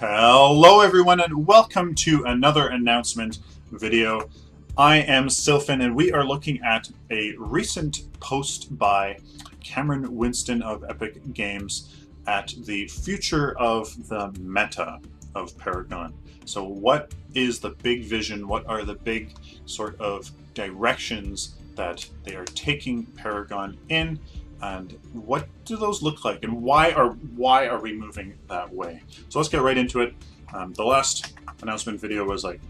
Hello everyone and welcome to another announcement video. I am Sylphin and we are looking at a recent post by Cameron Winston of Epic Games at the future of the meta of Paragon. So what is the big vision? What are the big sort of directions that they are taking Paragon in? And what do those look like, and why are we moving that way? So let's get right into it. The last announcement video was like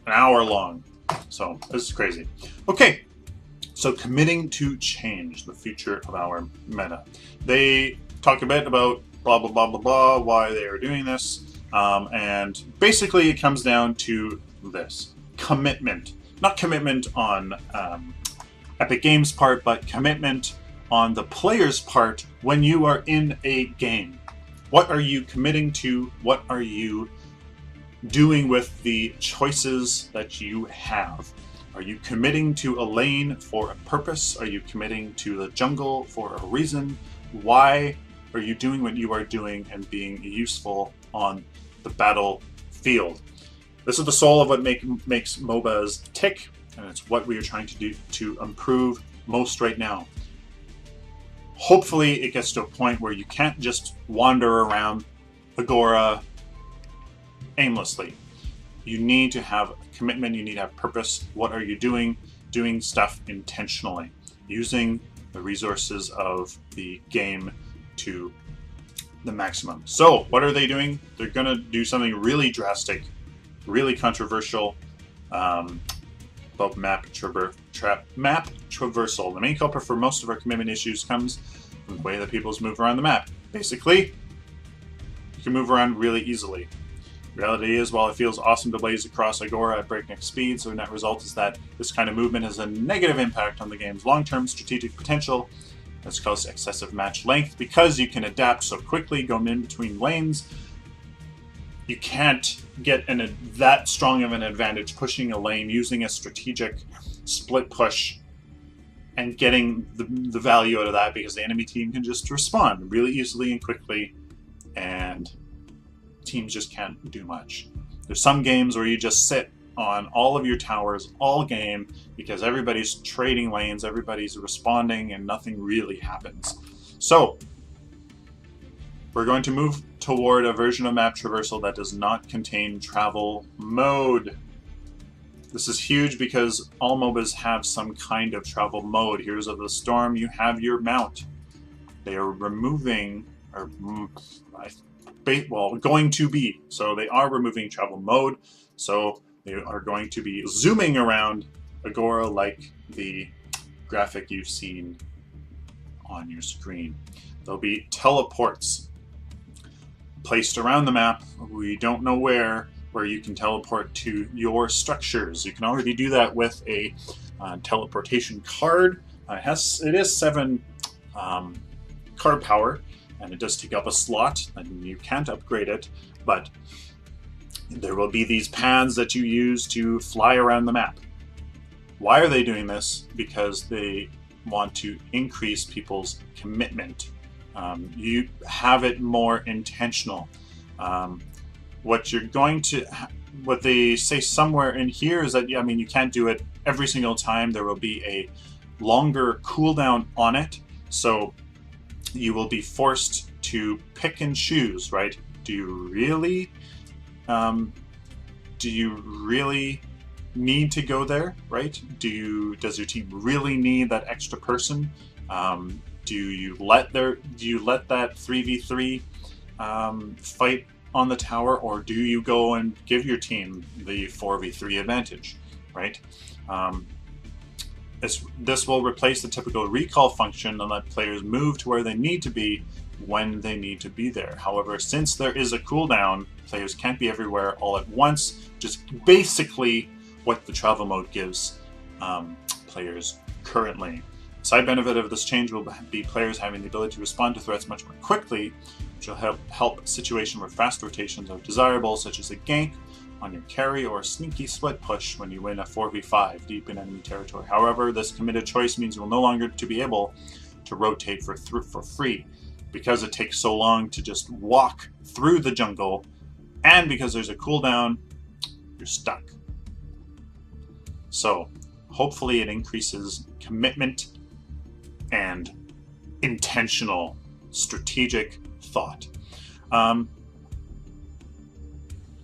an hour long, so this is crazy. Okay, so committing to change the future of our meta. They talk a bit about blah blah blah blah blah, why they are doing this, and basically it comes down to this: commitment. Not commitment on Epic Games' part, but commitment on the player's part when you are in a game. What are you committing to? What are you doing with the choices that you have? Are you committing to a lane for a purpose? Are you committing to the jungle for a reason? Why are you doing what you are doing and being useful on the battlefield? This is the soul of what makes MOBAs tick, and it's what we are trying to do to improve most right now. Hopefully it gets to a point where you can't just wander around Agora aimlessly. You need to have commitment, you need to have purpose. What are you doing? Doing stuff intentionally, using the resources of the game to the maximum. So what are they doing? They're gonna do something really drastic, really controversial, about map traversal. The main culprit for most of our commitment issues comes from the way that people move around the map. Basically, you can move around really easily. Reality is, while it feels awesome to blaze across Agora at breakneck speed, so the net result is that this kind of movement has a negative impact on the game's long-term strategic potential. It's caused excessive match length because you can adapt so quickly, going in between lanes. You can't get that strong of an advantage pushing a lane using a strategic split push and getting the value out of that, because the enemy team can just respond really easily and quickly, and teams just can't do much. There's some games where you just sit on all of your towers all game because everybody's trading lanes, everybody's responding, and nothing really happens. So we're going to move toward a version of map traversal that does not contain travel mode. This is huge because all MOBAs have some kind of travel mode. Heroes of the Storm, you have your mount. They are removing, or well, going to be. So they are removing travel mode. So they are going to be zooming around Agora like the graphic you've seen on your screen. There'll be teleports placed around the map. We don't know where you can teleport to your structures. You can already do that with a teleportation card. It is 7 card power, and it does take up a slot, and you can't upgrade it, but there will be these paths that you use to fly around the map. Why are they doing this? Because they want to increase people's commitment. You have it more intentional. What they say somewhere in here is that, yeah, I mean, you can't do it every single time. There will be a longer cooldown on it, so you will be forced to pick and choose, right? Do you really need to go there, right? Does your team really need that extra person? Do you let that 3v3 fight on the tower, or do you go and give your team the 4v3 advantage, right? This will replace the typical recall function and let players move to where they need to be when they need to be there. However, since there is a cooldown, players can't be everywhere all at once, just basically what the travel mode gives players currently. Side benefit of this change will be players having the ability to respond to threats much more quickly, which will help a situation where fast rotations are desirable, such as a gank on your carry or a sneaky split push when you win a 4v5 deep in enemy territory. However, this committed choice means you will no longer be able to rotate for free, because it takes so long to just walk through the jungle And because there's a cooldown, you're stuck. So hopefully it increases commitment and intentional, strategic thought.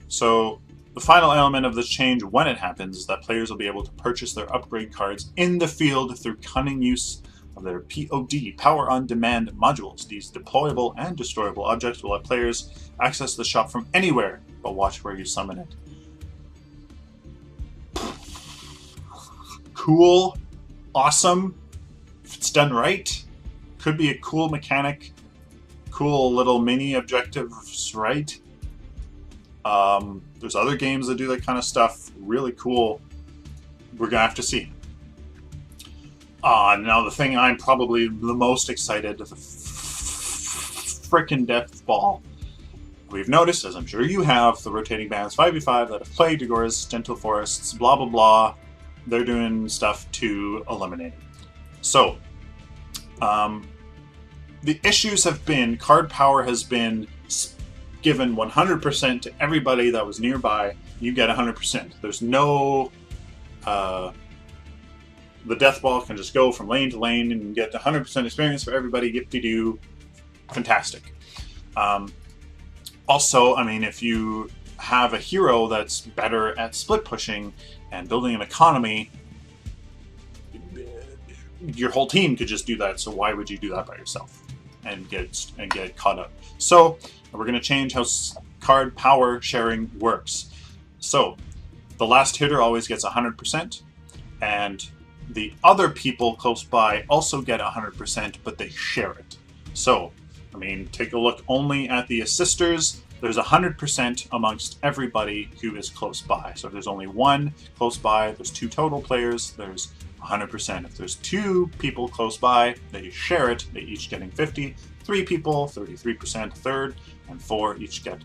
So the final element of this change, when it happens, is that players will be able to purchase their upgrade cards in the field through cunning use of their POD, Power on Demand modules. These deployable and destroyable objects will let players access the shop from anywhere, but watch where you summon it. Cool, awesome, if it's done right. Could be a cool mechanic, cool little mini objectives, right? There's other games that do that kind of stuff. Really cool. We're gonna have to see. Now the thing I'm probably the most excited, the frickin' Death Ball. We've noticed, as I'm sure you have, the rotating bands 5v5 that have played Agora's Gentle Forests, blah blah blah. They're doing stuff to eliminate it. So, the issues have been, card power has been given 100% to everybody that was nearby. You get 100%. There's no... the Death Ball can just go from lane to lane and get 100% experience for everybody. Yip-de-doo. Fantastic. Also, I mean, if you have a hero that's better at split pushing and building an economy, your whole team could just do that, so why would you do that by yourself and get caught up? So we're going to change how card power sharing works. So the last hitter always gets 100%, and the other people close by also get 100%, but they share it. So, I mean, take a look only at the assisters. There's 100% amongst everybody who is close by. So if there's only one close by, there's 2 total players, there's 100%. If there's 2 people close by, they share it, they each getting 50. 3 people, 33%, a third, and 4 each get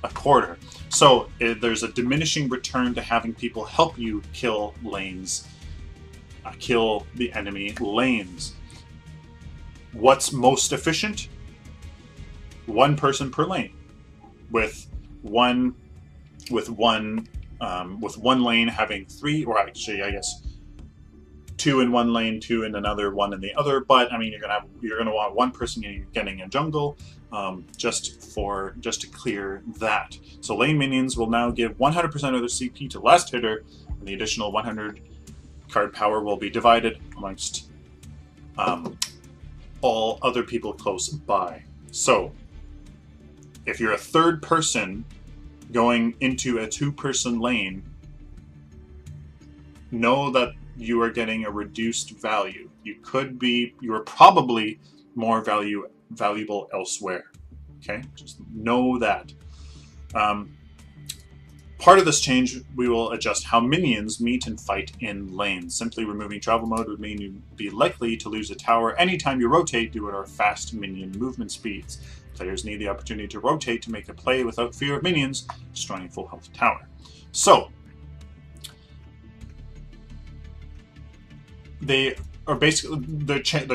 a quarter. So there's a diminishing return to having people help you kill lanes, kill the enemy lanes. What's most efficient? 1 person per lane, with one lane having 3, or actually, I guess 2 in one lane, 2 in another, 1 in the other. But I mean, you're gonna want 1 person getting a jungle, just to clear that. So lane minions will now give 100% of their CP to last hitter, and the additional 100 card power will be divided amongst all other people close by. So if you're a 3rd person going into a 2-person lane, know that you are getting a reduced value. You are probably more valuable elsewhere. Okay, just know that. Part of this change, we will adjust how minions meet and fight in lanes. Simply removing travel mode would mean you'd be likely to lose a tower anytime you rotate due to our fast minion movement speeds. Players need the opportunity to rotate to make a play without fear of minions destroying a full health tower. So, they're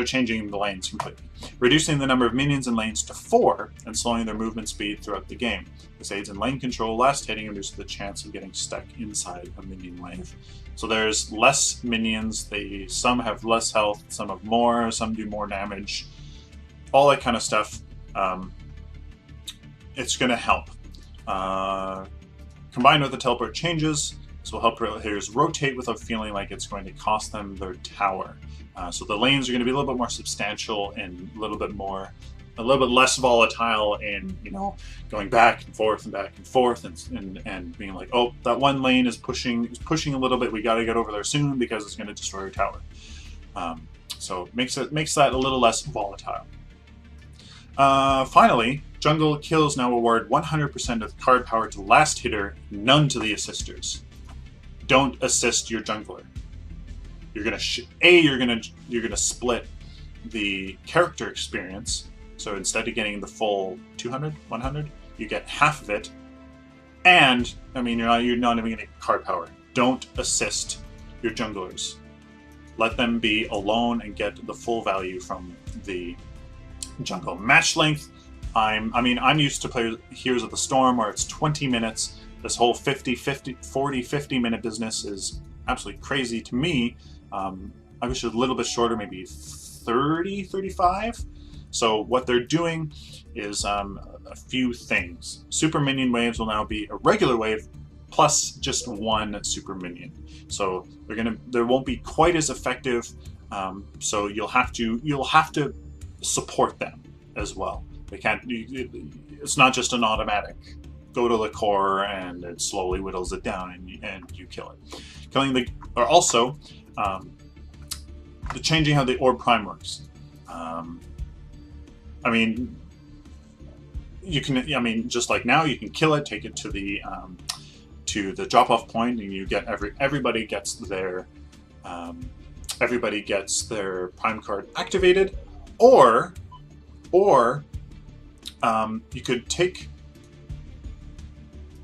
changing the lanes completely, reducing the number of minions in lanes to 4 and slowing their movement speed throughout the game. This aids in lane control, last hitting, and reduces the chance of getting stuck inside a minion wave. So there's less minions. Some have less health, some have more, some do more damage, all that kind of stuff. It's going to help. Combined with the teleport changes, this will help players rotate without feeling like it's going to cost them their tower. So the lanes are going to be a little bit more substantial and a little bit less volatile, and going back and forth and being like, oh, that one lane is pushing a little bit. We got to get over there soon because it's going to destroy our tower. So it makes that a little less volatile. Finally, jungle kills now award 100% of the card power to last hitter, none to the assisters. Don't assist your jungler. You're gonna split the character experience. So instead of getting the full 200, 100, you get half of it. And I mean, you're not even getting card power. Don't assist your junglers. Let them be alone and get the full value from the jungle. Match length I mean, I'm used to play Heroes of the Storm where it's 20 minutes. This whole 50 minute business is absolutely crazy to me. I wish it was a little bit shorter, maybe 30, 35. So what they're doing is a few things. Super minion waves will now be a regular wave plus just one super minion. So there won't be quite as effective. So you'll have to support them as well. They can't. It's not just an automatic. Go to the core and it slowly whittles it down and you kill it. Also the changing how the orb prime works. I mean, you can. I mean, just like now, you can kill it, take it to the drop-off point, and you get everybody gets their prime card activated, or you could take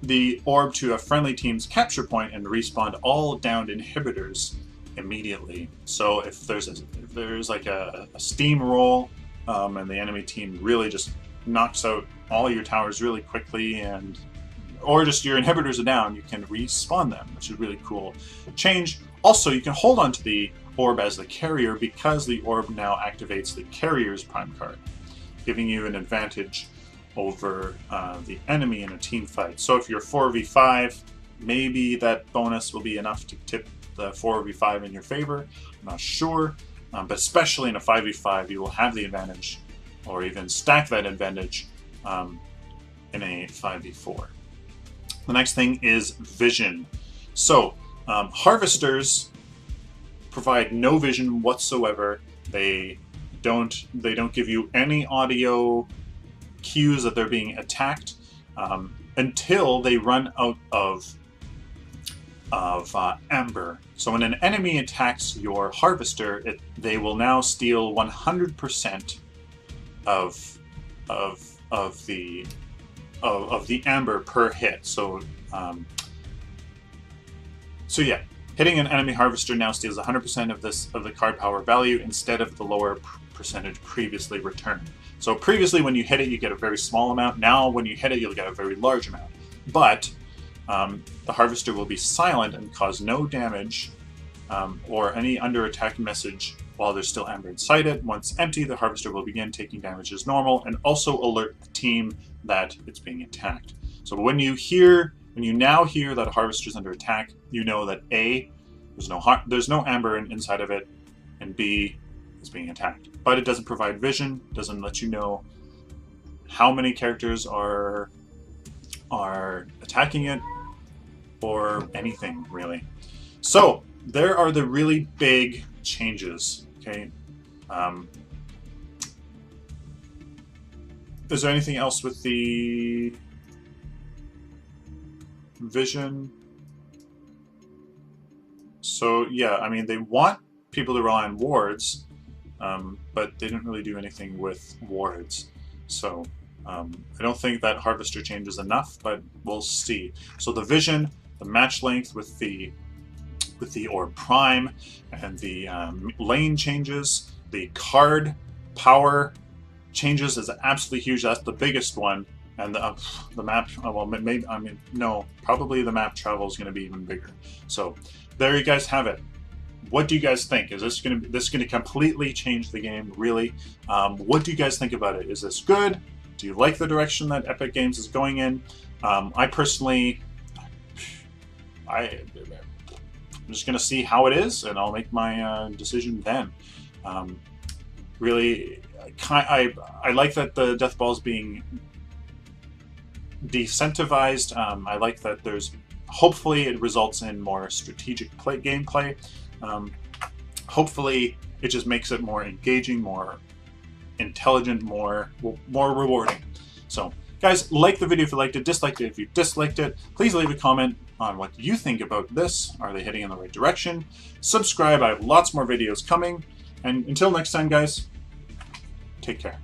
the orb to a friendly team's capture point and respawn all downed inhibitors immediately. So if there's like a steamroll and the enemy team really just knocks out all your towers really quickly, or just your inhibitors are down, you can respawn them, which is really cool change. Also, you can hold on to the orb as the carrier because the orb now activates the carrier's prime card, giving you an advantage over the enemy in a team fight. So if you're 4v5, maybe that bonus will be enough to tip the 4v5 in your favor. I'm not sure, but especially in a 5v5, you will have the advantage, or even stack that advantage in a 5v4. The next thing is vision. So harvesters provide no vision whatsoever. They don't give you any audio cues that they're being attacked until they run out of amber. So when an enemy attacks your harvester, they will now steal 100% of the amber per hit. So yeah, hitting an enemy harvester now steals 100% of the card power value instead of the lower percentage previously returned. So previously, when you hit it, you get a very small amount. Now, when you hit it, you'll get a very large amount. But the harvester will be silent and cause no damage or any under attack message while there's still amber inside it. Once empty, the harvester will begin taking damage as normal and also alert the team that it's being attacked. So when you now hear that a harvester is under attack, you know that A, there's no amber inside of it, and B, it's being attacked. But it doesn't provide vision, doesn't let you know how many characters are attacking it, or anything really. So there are the really big changes. Okay. Is there anything else with the vision? So yeah, I mean, they want people to rely on wards, but they didn't really do anything with wards. So I don't think that harvester changes enough, but we'll see. So the vision, the match length with the orb prime, and the lane changes, the card power changes is absolutely huge. That's the biggest one. And the map, well, maybe, I mean, no, probably the map travel is going to be even bigger. So there you guys have it. What do you guys think? Is this going to completely change the game? Really? What do you guys think about it? Is this good? Do you like the direction that Epic Games is going in? I personally, I'm just going to see how it is, and I'll make my decision then. Really, I like that the Death Ball is being decentivized. I like that hopefully it results in more strategic gameplay. Hopefully it just makes it more engaging, more intelligent, more rewarding. So guys, like the video if you liked it, disliked it if you disliked it. Please leave a comment on what you think about this. Are they heading in the right direction? Subscribe, I have lots more videos coming. And until next time guys, take care.